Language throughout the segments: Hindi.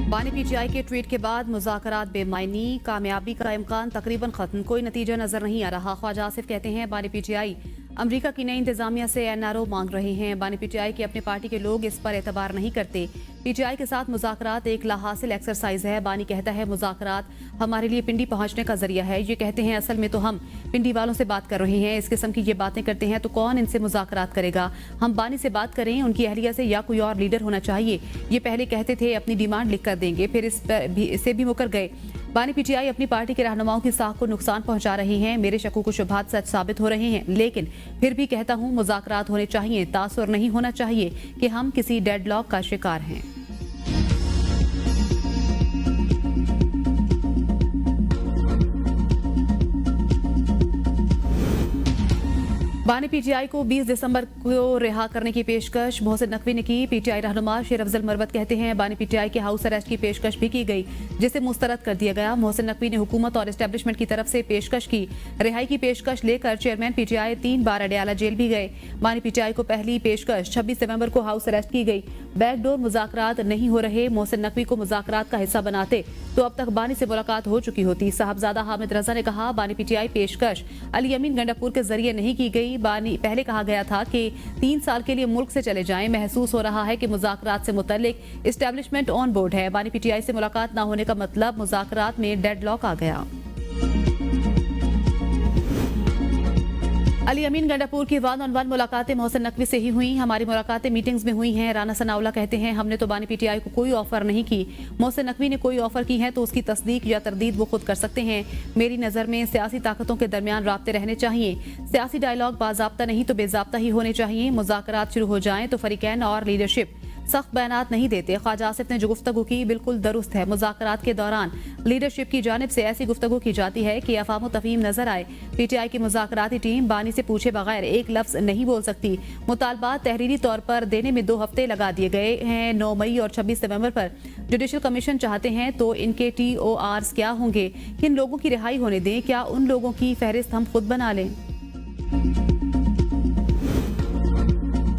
बानी पीटीआई के ट्वीट के बाद मुज़ाकरात बेमायनी, कामयाबी का इम्कान तकरीबन खत्म, कोई नतीजा नजर नहीं आ रहा। ख्वाजा आसिफ कहते हैं बानी पीटीआई अमरीका की नई इंतजामिया से एनआरओ मांग रहे हैं। बानी पीटीआई के अपने पार्टी के लोग इस पर एतबार नहीं करते। पीटीआई के साथ मुज़ाकरात एक लाहासिल एक्सरसाइज है। बानी कहता है मुज़ाकरात हमारे लिए पिंडी पहुंचने का जरिया है। ये कहते हैं असल में तो हम पिंडी वालों से बात कर रहे हैं। इस किस्म की ये बातें करते हैं तो कौन इनसे मुज़ाकरात करेगा। हम बानी से बात करें, उनकी अहलिया से या कोई और लीडर होना चाहिए। ये पहले कहते थे अपनी डिमांड लिख कर देंगे, फिर इससे भी मुकर गए। बानी पीटीआई अपनी पार्टी के रहनुमाओं की साख को नुकसान पहुंचा रहे हैं। मेरे शकूक को शुबहात सच साबित हो रहे हैं, लेकिन फिर भी कहता हूं मुज़ाकरात होने चाहिए। तासुर नहीं होना चाहिए कि हम किसी डेडलॉक का शिकार हैं। बानी पीटीआई को 20 दिसंबर को रिहा करने की पेशकश मोहसिन नकवी ने की। पीटीआई रहनुमा शेर अफजल मरवत कहते हैं बानी पीटीआई के हाउस अरेस्ट की पेशकश भी की गई, जिसे मुस्तरद कर दिया गया। मोहसिन नकवी ने हुकूमत और एस्टेब्लिशमेंट की तरफ से पेशकश की। रिहाई की पेशकश लेकर चेयरमैन पीटीआई 3 बार अडयाला जेल भी गए। बानी पीटीआई को पहली पेशकश 26 नवंबर को हाउस अरेस्ट की गई। बैकडोर मुज़ाकरात नहीं हो रहे। मोहसिन नकवी को मुज़ाकरात का हिस्सा बनाते तो अब तक बानी से मुलाकात हो चुकी होती। साहबजादा हामिद रजा ने कहा बानी पीटीआई पेशकश अली अमीन गंडापुर के जरिए नहीं की गई। बानी पहले कहा गया था कि 3 साल के लिए मुल्क से चले जाएं। महसूस हो रहा है कि मुज़ाकरात से मुतल्लिक एस्टेब्लिशमेंट ऑन बोर्ड है। बानी पीटीआई से मुलाकात न होने का मतलब मुज़ाकरात में डेडलॉक आ गया। अली अमीन गंडापुर की 1-on-1 मुलाकातें मोहसिन नकवी से ही हुई। हमारी मुलाकातें मीटिंग्स में हुई हैं। राना सनाउल्लाह कहते हैं हमने तो बानी पीटीआई को कोई ऑफर नहीं की। मोहसिन नकवी ने कोई ऑफर की है तो उसकी तस्दीक या तरदीद वो खुद कर सकते हैं। मेरी नज़र में सियासी ताकतों के दरमियान राब्ते रहने चाहिए। सियासी डायलॉग बाज़ाब्ता नहीं तो बेज़ाब्ता ही होने चाहिए। मुज़ाकरात शुरू हो जाएं तो फरीकैन और लीडरशिप सख्त बयानात नहीं देते। ख्वाजा आसिफ ने जो गुफ्तगू की बिल्कुल दुरुस्त है। मुज़ाकरात के दौरान लीडरशिप की जानिब से ऐसी गुफ्तगू की जाती है कि अफाम तफहीम नजर आए। पीटीआई की मुज़ाकराती टीम बानी से पूछे बगैर एक लफ्ज़ नहीं बोल सकती। मुतालबात तहरीरी तौर पर देने में 2 हफ्ते लगा दिए गए हैं। 9 मई और 26 नवंबर पर जुडिशल कमीशन चाहते हैं तो इनके TORs क्या होंगे, किन लोगों की रिहाई होने दें, क्या उन लोगों की फहरिस्त हम खुद बना लें।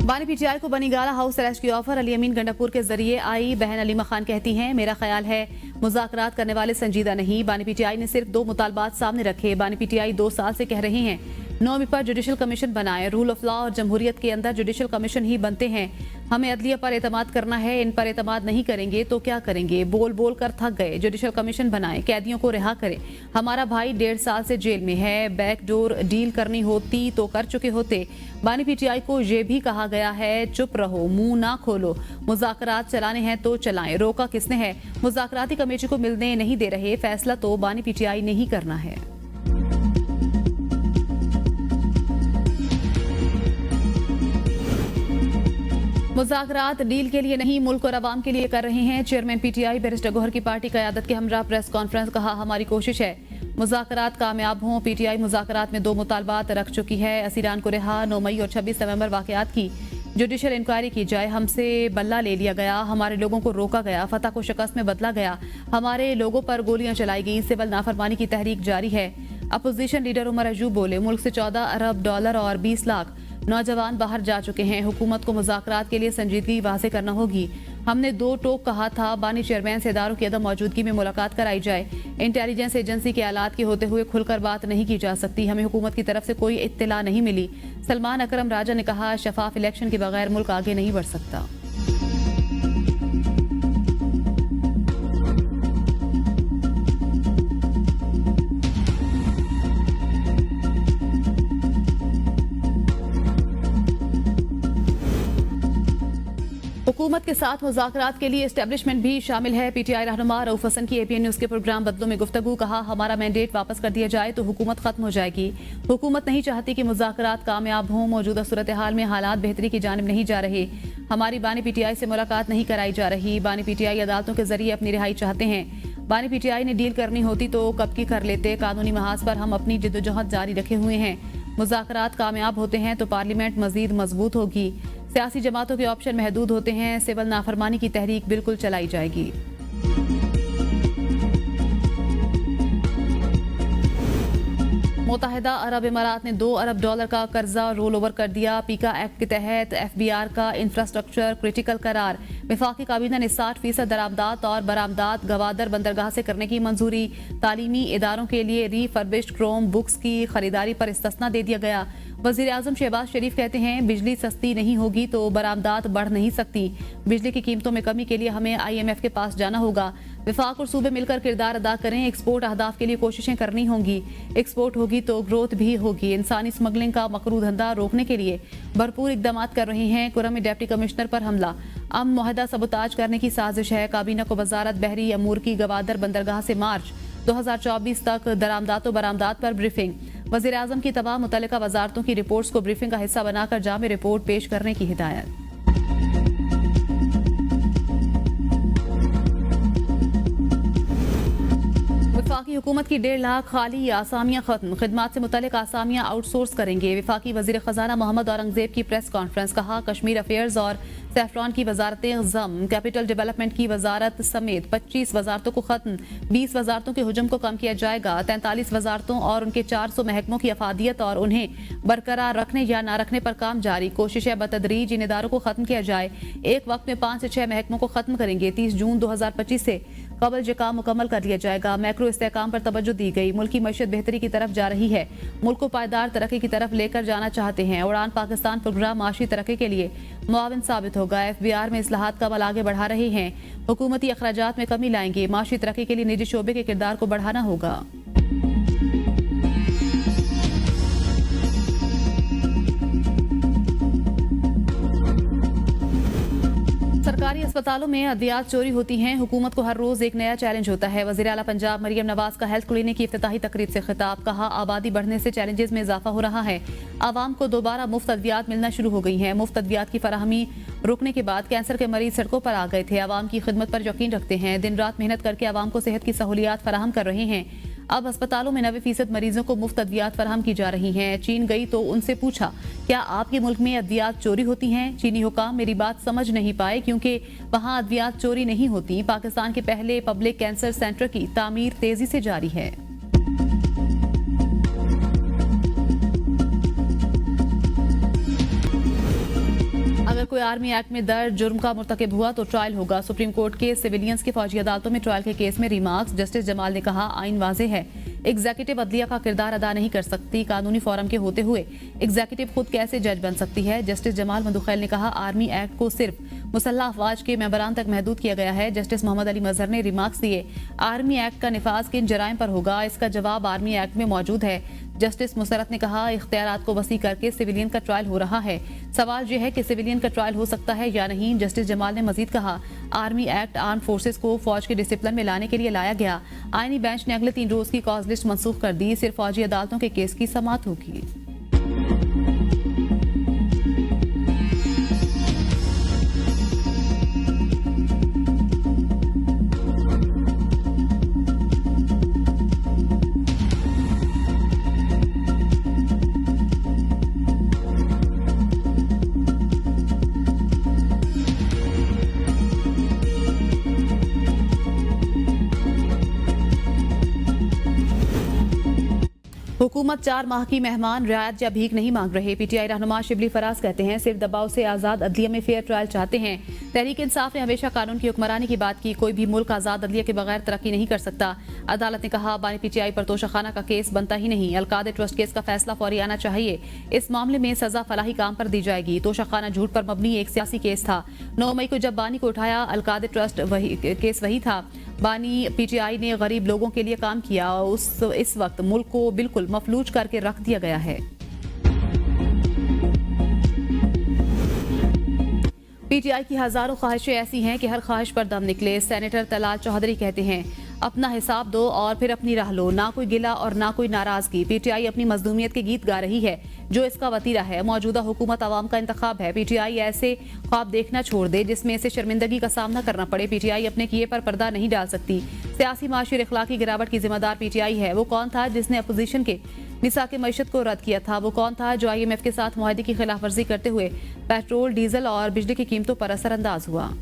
बानी पीटीआई को बनीगाला हाउस अरेस्ट की ऑफर अली अमीन गंडापुर के जरिए आई। बहन अलीमा खान कहती हैं मेरा ख्याल है मुज़ाकरात करने वाले संजीदा नहीं। बानी पीटीआई ने सिर्फ 2 मुतालबात सामने रखे। बानी पीटीआई 2 साल से कह रहे हैं 9 मई पर जुडिशल कमीशन बनाए। रूल ऑफ लॉ और जमहूरियत के अंदर जुडिशल कमीशन ही बनते हैं। हमें अदलिया पर एतमाद करना है। इन पर एतमाद नहीं करेंगे तो क्या करेंगे। बोल बोल कर थक गए। जुडिशल कमीशन बनाए, कैदियों को रिहा करें। हमारा भाई 1.5 साल से जेल में है। बैकडोर डील करनी होती तो कर चुके होते। बानी पीटीआई को यह भी कहा गया है चुप रहो, मुंह ना खोलो। मुज़ाकरात चलाने हैं तो चलाएं। रोका किसने है। मुज़ाकराती कमेटी को मिलने नहीं दे रहे। फैसला तो बानी पीटीआई ने ही करना है। मुज़ाकरात डील के लिए नहीं मुल्क और अवाम के लिए कर रहे हैं। चेयरमैन पीटीआई बैरिस्टर गौहर की पार्टी क़यादत के हमरा प्रेस कॉन्फ्रेंस कहा हमारी कोशिश है मुज़ाकरात कामयाब हों। पीटीआई मुज़ाकरात में 2 मुतालबात रख चुकी है। असीरान को रिहा, 9 मई और 26 नवंबर वाक़यात की जुडिशल इंक्वायरी की जाए। हमसे बल्ला ले लिया गया, हमारे लोगों को रोका गया, फतह को शिकस्त में बदला गया, हमारे लोगों पर गोलियां चलाई गई। सिविल नाफरमानी की तहरीक जारी है। अपोजिशन लीडर उमर अजूब बोले मुल्क से 14 अरब डॉलर और 20 लाख नौजवान बाहर जा चुके हैं। हुकूमत को मुज़ाकरात के लिए संजीदगी वाज़े करना होगी। हमने 2 टोक कहा था बानी चेयरमैन से इदारों की अदम मौजूदगी में मुलाकात कराई जाए। इंटेलिजेंस एजेंसी के आलात के होते हुए खुलकर बात नहीं की जा सकती। हमें हुकूमत की तरफ से कोई इत्तला नहीं मिली। सलमान अकरम राजा ने कहा शफाफ इलेक्शन के बगैर मुल्क आगे नहीं बढ़ सकता। हुकूमत के साथ मुज़ाकरात के लिए एस्टेब्लिशमेंट भी शामिल है। पीटीआई रहनुमा रऊफ हसन की APN न्यूज़ के प्रोग्राम बदलों में गुफ्तगू कहा हमारा मैंडेट वापस कर दिया जाए तो हुकूमत खत्म हो जाएगी। हुकूमत नहीं चाहती कि मुज़ाकरात कामयाब हों। मौजूदा सूरत हाल में हालात बेहतरी की जानिब नहीं जा रहे। हमारी बानी पीटीआई से मुलाकात नहीं कराई जा रही। बानी पीटीआई अदालतों के जरिए अपनी रिहाई चाहते हैं। बानी पीटीआई ने डील करनी होती तो कब की कर लेते। कानूनी महाज पर हम अपनी जद्दोजहद जारी रखे हुए हैं। मुज़ाकरात कामयाब होते हैं तो पार्लियामेंट मजीद मजबूत होगी। सियासी जमातों के ऑप्शन महदूद होते हैं। सिविल नाफरमानी की तहरीक बिल्कुल चलाई जाएगी। मुत्तहिदा अरब इमारात ने $2 अरब का कर्जा रोल ओवर कर दिया। पीका एक्ट के तहत FBR का इंफ्रास्ट्रक्चर क्रिटिकल करार। वफाकी काबीना ने 60% दरामदात और बरामदात गवादर बंदरगाह से करने की मंजूरी। तालीमी इदारों के लिए रीफर्बिश्ड क्रोम बुक्स की खरीदारी पर इस्तिस्ना दे दिया गया। वज़ीर आज़म शहबाज शरीफ कहते हैं बिजली सस्ती नहीं होगी तो बरामदात बढ़ नहीं सकती। बिजली की कीमतों में कमी के लिए हमें IMF के पास जाना होगा। विफाक और सूबे मिलकर किरदार अदा करें। एक्सपोर्ट अहदाफ के लिए कोशिशें करनी होंगी। एक्सपोर्ट होगी तो ग्रोथ भी होगी। इंसानी स्मगलिंग का मकरू धंधा रोकने के लिए भरपूर इकदाम कर रहे हैं। कुरम में डिप्टी कमिश्नर पर हमला। अमन मुआहदा सबूताज करने की साजिश है। काबीना को वजारत बहरी अमूर की गवादर बंदरगाह से मार्च 2024 तक दरामदात व बरामदात पर ब्रीफिंग। वज़ीर आज़म की तमाम मुतल्लिका वजारतों की रिपोर्ट्स को ब्रीफिंग का हिस्सा बनाकर जामे रिपोर्ट पेश करने की हिदायत। वफाकी हुकूमत की 1.5 लाख खाली आसामियां खत्म। खिदमात से मुतल्लिक आसामियां आउटसोर्स करेंगे। वफाकी वजीर खजाना मोहम्मद औरंगजेब की प्रेस कॉन्फ्रेंस। कहा कश्मीर अफेयर्स और सैफरान की वजारतें जम। कैपिटल डेवलपमेंट की वजारत समेत 25 वजारतों को खत्म। 20 वजारतों के हुजम को कम किया जाएगा। 43 वजारतों और उनके 400 महकमों की अफादियत और उन्हें बरकरार रखने या ना रखने पर काम जारी। कोशिश है बतदरीज इन इदारों को खत्म किया जाए। एक वक्त में 5 से 6 महकमों को खत्म करेंगे। 30 जून 2025 से कबल ये काम मुकम्मल कर लिया जाएगा। मैक्रो इस्तेहकाम पर तवज्जो दी गई। मुल्क की मईशत बेहतरी की तरफ जा रही है। मुल्क को पायदार तरक्की की तरफ लेकर जाना चाहते हैं। उड़ान पाकिस्तान प्रोग्राम माशी तरक्की के लिए मुआविन साबित होगा। FBR में इस्लाहात का अमल आगे बढ़ा रहे हैं। हुकूमती अखराजात में कमी लाएंगे। माशी तरक्की के लिए निजी शोबे के किरदार को बढ़ाना होगा। सरकारी अस्पतालों में अद्वियात चोरी होती हैं। हुकूमत को हर रोज एक नया चैलेंज होता है। वज़ीर आला पंजाब मरियम नवाज का हेल्थ क्लिनिक की इफ्तिताही तकरीब से खिताब। कहा आबादी बढ़ने से चैलेंजेस में इजाफा हो रहा है। आवाम को दोबारा मुफ्त अद्वियात मिलना शुरू हो गई हैं। मुफ्त अद्वियात की फराहमी रुकने के बाद कैंसर के मरीज सड़कों पर आ गए थे। आवाम की खिदमत पर यकीन रखते हैं। दिन रात मेहनत करके आवाम को सेहत की सहूलियात फराहम कर रहे हैं। अब अस्पतालों में 90% मरीजों को मुफ्त अद्वियात फराहम की जा रही हैं। चीन गई तो उनसे पूछा क्या आपके मुल्क में अद्वियात चोरी होती हैं? चीनी हुकाम मेरी बात समझ नहीं पाए क्योंकि वहां अद्वियात चोरी नहीं होती। पाकिस्तान के पहले पब्लिक कैंसर सेंटर की तामीर तेजी से जारी है। अगर कोई आर्मी एक्ट में दर्ज जुर्म का मुर्तकिब हुआ तो ट्रायल होगा। सुप्रीम कोर्ट के सिविलियंस की फौजी अदालतों में ट्रायल के केस में रिमार्क्स। जस्टिस जमाल ने कहा आइन वाज़ेह है। एग्जीक्यूटिव अदलिया का किरदार अदा नहीं कर सकती। कानूनी फोरम के होते हुए एग्जीक्यूटिव खुद कैसे जज बन सकती है? जस्टिस जमाल मधुखैल ने कहा आर्मी एक्ट को सिर्फ मुसल्लह अफवाज के मेंबरान तक महदूद किया गया है। जस्टिस मोहम्मद अली मजहर ने रिमार्क्स दिए आर्मी एक्ट का निफाज किन जराइम पर होगा? इसका जवाब आर्मी एक्ट में मौजूद है। जस्टिस मुसरत ने कहा इख्तियारात को वसी करके सिविलियन का ट्रायल हो रहा है। सवाल यह है कि सिविलियन का ट्रायल हो सकता है या नहीं। जस्टिस जमाल ने मजीद कहा आर्मी एक्ट आर्म फोर्सेस को फौज के डिसिप्लिन में लाने के लिए लाया गया। आईनी बेंच ने अगले 3 रोज की कॉज लिस्ट मनसूख कर दी। सिर्फ फौजी अदालतों के केस की समाअत होगी। हुकूमत 4 माह की मेहमान रियायत या भीख नहीं मांग रहे। PTI रहनुमा शिबली फराज कहते हैं सिर्फ दबाव से आज़ाद अदलिया में फेयर ट्रायल चाहते हैं। तहरीक इंसाफ ने हमेशा कानून की हुक्मरानी की बात की। कोई भी मुल्क आज़ाद अदलिया के बगैर तरक्की नहीं कर सकता। अदालत ने कहा बानी PTI पर तोशाखाना का केस बनता ही नहीं। अलकादे ट्रस्ट केस का फैसला फौरी आना चाहिए। इस मामले में सजा फलाही काम पर दी जाएगी। तोशाखाना झूठ पर मबनी एक सियासी केस था। 9 मई को जब बानी को उठाया अलकादे ट्रस्ट केस वही था। बानी PTI ने गरीब लोगों के लिए काम किया। इस वक्त मुल्क को बिल्कुल मफलूज करके रख दिया गया है। PTI की हजारों ख्वाहिशें ऐसी हैं कि हर ख्वाहिश पर दम निकले। सेनेटर तलाल चौधरी कहते हैं अपना हिसाब दो और फिर अपनी राह लो। ना कोई गिला और ना कोई नाराजगी। PTI अपनी मजलूमियत के गीत गा रही है जो इसका वतीरा है। मौजूदा हुकूमत आवाम का इंतखाब है। PTI ऐसे ख्वाब देखना छोड़ दे जिसमें इसे शर्मिंदगी का सामना करना पड़े। PTI अपने किए पर पर्दा नहीं डाल सकती। सियासी माशी और इखलाकी गिरावट की जिम्मेदार PTI है। वो कौन था जिसने अपोजिशन के निसा के मईशत को रद्द किया था? वो कौन था जो IMF के साथ मुआहदे की खिलाफ वर्जी करते हुए पेट्रोल डीजल और बिजली की कीमतों पर असरअंदाज हुआ?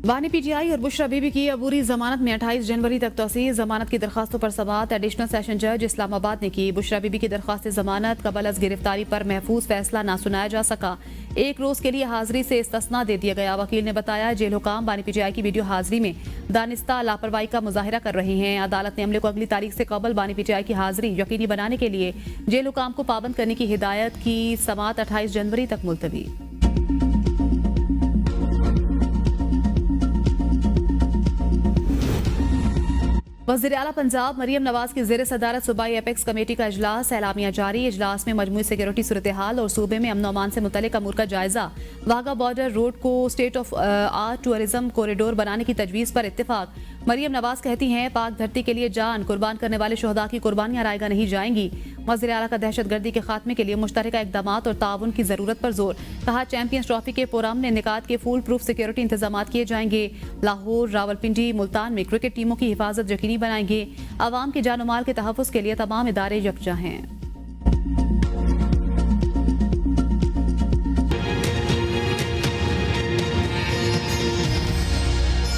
बानी पीटीआई और बुशरा बीबी की अबूरी जमानत में 28 जनवरी तक तोसी। जमानत की दरखास्तों पर समाअत एडिशनल सेशन जज इस्लामाबाद ने की। बुशरा बीबी की दरखास्त जमानत कबल अज गिरफ्तारी पर महफूज फैसला ना सुनाया जा सका। एक रोज के लिए हाजिरी से इस्तिस्ना दे दिया गया। वकील ने बताया जेल हुकाम बानी पीटीआई की वीडियो हाजिरी में दानिस्ता लापरवाही का मुजाहिरा कर रहे हैं। अदालत ने अमले को अगली तारीख से कबल बानी पीटीआई की हाजिरी यकीनी बनाने के लिए जेल हुकाम को पाबंद करने की हिदायत की। समाअत 28 जनवरी तक मुलतवी। वज़ीर आला पंजाब मरियम नवाज की ज़ेर सदारत सूबाई एपेक्स कमेटी का इजलास। एलामिया जारी। इजलास में मजमूई सिक्योरिटी सूरत हाल और सूबे में अमन अमान से मुतल्लिक़ अमूर का जायजा। वाघा बॉर्डर रोड को state of art tourism corridor बनाने की तजवीज़ पर इत्तेफाक। मरियम नवाज कहती हैं पाक धरती के लिए जान कुर्बान करने वाले शोहदा की कुर्बानियां रायगा नहीं जाएंगी। वज़ीर आला का दहशतगर्दी के खात्मे के लिए मुश्तरका इक़दामात और ताउन की ज़रूरत पर जोर। कहा चैंपियंस ट्रॉफी के पुरअमन इनेकाद के फुल प्रूफ सिक्योरिटी इंतजाम किए जाएंगे। लाहौर, रावलपिंडी, मुल्तान में क्रिकेट टीमों की हिफाजत यकीनी बनाएंगे। अवाम की जान और माल के तहफ़्फ़ुज़ के लिए तमाम इदारे यकजा हैं।